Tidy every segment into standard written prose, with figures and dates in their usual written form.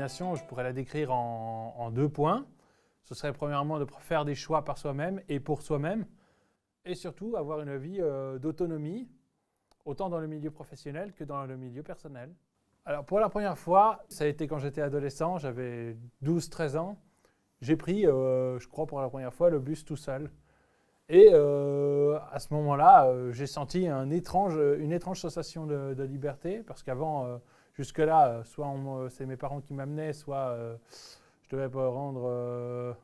détermination, je pourrais la décrire en 2 points. Ce serait premièrement de faire des choix par soi-même et pour soi-même, et surtout avoir une vie d'autonomie, autant dans le milieu professionnel que dans le milieu personnel. Alors pour la première fois, ça a été quand j'étais adolescent, j'avais 12-13 ans. J'ai pris, je crois pour la première fois, le bus tout seul. Et à ce moment-là, j'ai senti une étrange sensation de liberté, parce qu'avant, jusque-là, soit c'est mes parents qui m'amenaient, soit je devais rendre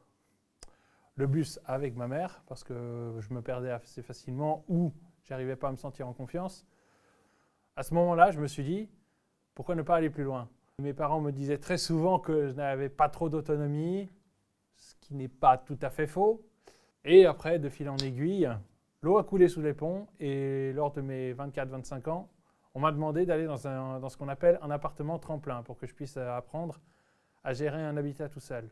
le bus avec ma mère, parce que je me perdais assez facilement ou j'arrivais pas à me sentir en confiance. À ce moment-là, je me suis dit, pourquoi ne pas aller plus loin? Mes parents me disaient très souvent que je n'avais pas trop d'autonomie, ce qui n'est pas tout à fait faux. Et après, de fil en aiguille, l'eau a coulé sous les ponts et lors de mes 24-25 ans, on m'a demandé d'aller dans ce qu'on appelle un appartement tremplin pour que je puisse apprendre à gérer un habitat tout seul.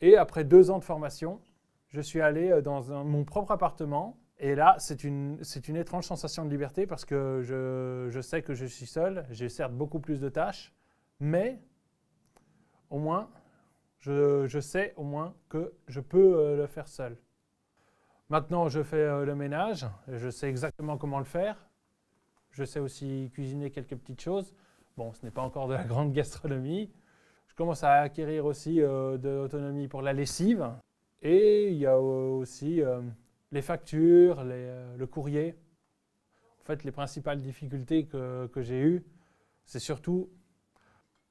Et après 2 ans de formation, je suis allé dans mon propre appartement. Et là, c'est une étrange sensation de liberté parce que je sais que je suis seul. J'ai certes beaucoup plus de tâches, mais au moins, je sais au moins que je peux le faire seul. Maintenant, je fais le ménage. Je sais exactement comment le faire. Je sais aussi cuisiner quelques petites choses. Bon, ce n'est pas encore de la grande gastronomie. Je commence à acquérir aussi de l'autonomie pour la lessive. Et il y a aussi les factures, le courrier. En fait, les principales difficultés que j'ai eues, c'est surtout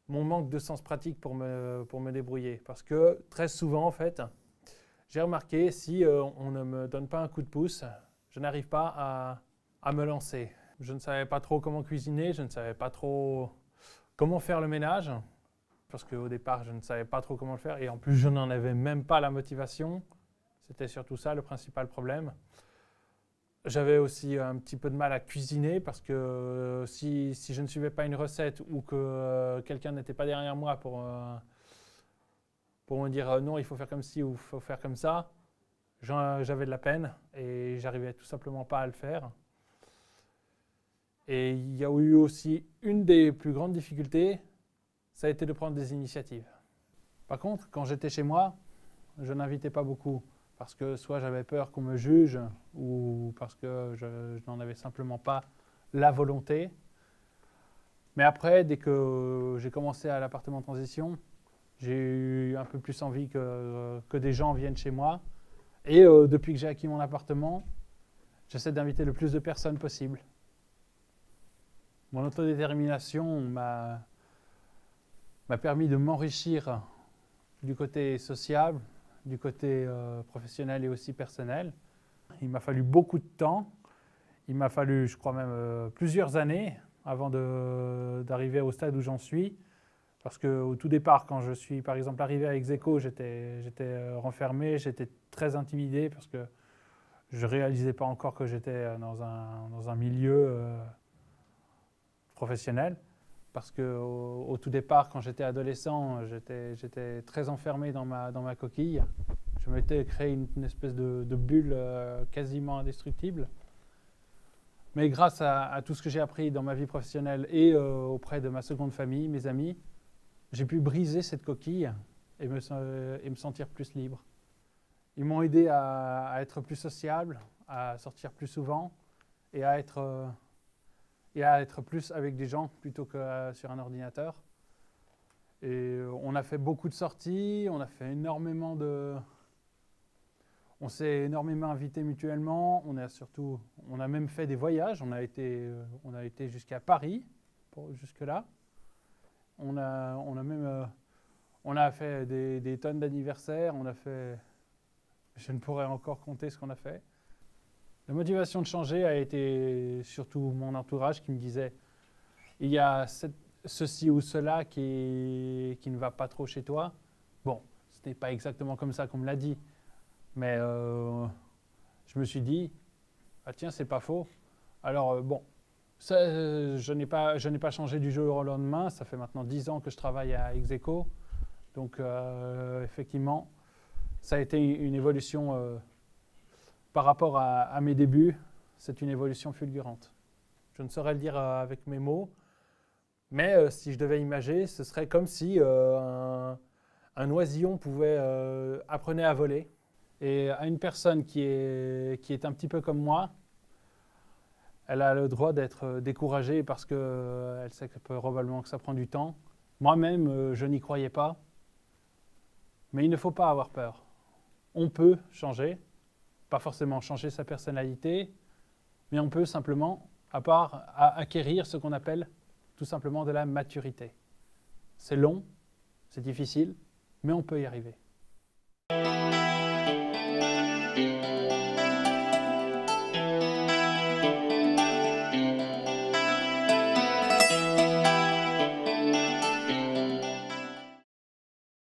mon manque de sens pratique pour me débrouiller. Parce que très souvent, en fait, j'ai remarqué, si on ne me donne pas un coup de pouce, je n'arrive pas à me lancer. Je ne savais pas trop comment cuisiner, je ne savais pas trop comment faire le ménage. Parce qu'au départ, je ne savais pas trop comment le faire et en plus, je n'en avais même pas la motivation. C'était surtout ça le principal problème. J'avais aussi un petit peu de mal à cuisiner parce que si je ne suivais pas une recette ou que quelqu'un n'était pas derrière moi pour me dire non, il faut faire comme ci ou il faut faire comme ça, j'avais de la peine et j'arrivais tout simplement pas à le faire. Et il y a eu aussi une des plus grandes difficultés, ça a été de prendre des initiatives. Par contre, quand j'étais chez moi, je n'invitais pas beaucoup parce que soit j'avais peur qu'on me juge ou parce que je n'en avais simplement pas la volonté. Mais après, dès que j'ai commencé à l'appartement de transition, j'ai eu un peu plus envie que des gens viennent chez moi. Et depuis que j'ai acquis mon appartement, j'essaie d'inviter le plus de personnes possible. Mon autodétermination m'a permis de m'enrichir du côté sociable, du côté professionnel et aussi personnel. Il m'a fallu beaucoup de temps. Il m'a fallu, je crois même, plusieurs années avant d'arriver au stade où j'en suis. Parce qu'au tout départ, quand je suis par exemple arrivé à Execo, j'étais renfermé, j'étais très intimidé parce que je ne réalisais pas encore que j'étais dans un milieu professionnel. Parce qu'au tout départ, quand j'étais adolescent, j'étais très enfermé dans ma coquille. Je m'étais créé une espèce de bulle quasiment indestructible. Mais grâce à tout ce que j'ai appris dans ma vie professionnelle et auprès de ma seconde famille, mes amis, j'ai pu briser cette coquille et me sentir plus libre. Ils m'ont aidé à être plus sociable, à sortir plus souvent et à être plus avec des gens plutôt que sur un ordinateur. Et on a fait beaucoup de sorties, on s'est énormément invités mutuellement, on a même fait des voyages, on a été jusqu'à Paris, jusque-là. On a fait des tonnes d'anniversaires, je ne pourrais encore compter ce qu'on a fait. La motivation de changer a été surtout mon entourage qui me disait « il y a ceci ou cela qui ne va pas trop chez toi ». Bon, ce n'est pas exactement comme ça qu'on me l'a dit, mais je me suis dit « ah tiens, c'est pas faux ». Alors bon, ça, je n'ai pas changé du jour au lendemain, ça fait maintenant 10 ans que je travaille à Execo, donc effectivement, ça a été une évolution par rapport à mes débuts, c'est une évolution fulgurante. Je ne saurais le dire avec mes mots, Mais si je devais imager, ce serait comme si un oisillon apprenait à voler. Et à une personne qui est un petit peu comme moi, elle a le droit d'être découragée parce qu'elle sait probablement que ça prend du temps. Moi-même, je n'y croyais pas. Mais il ne faut pas avoir peur. On peut changer, pas forcément changer sa personnalité, mais on peut simplement acquérir ce qu'on appelle tout simplement de la maturité. C'est long, c'est difficile, mais on peut y arriver.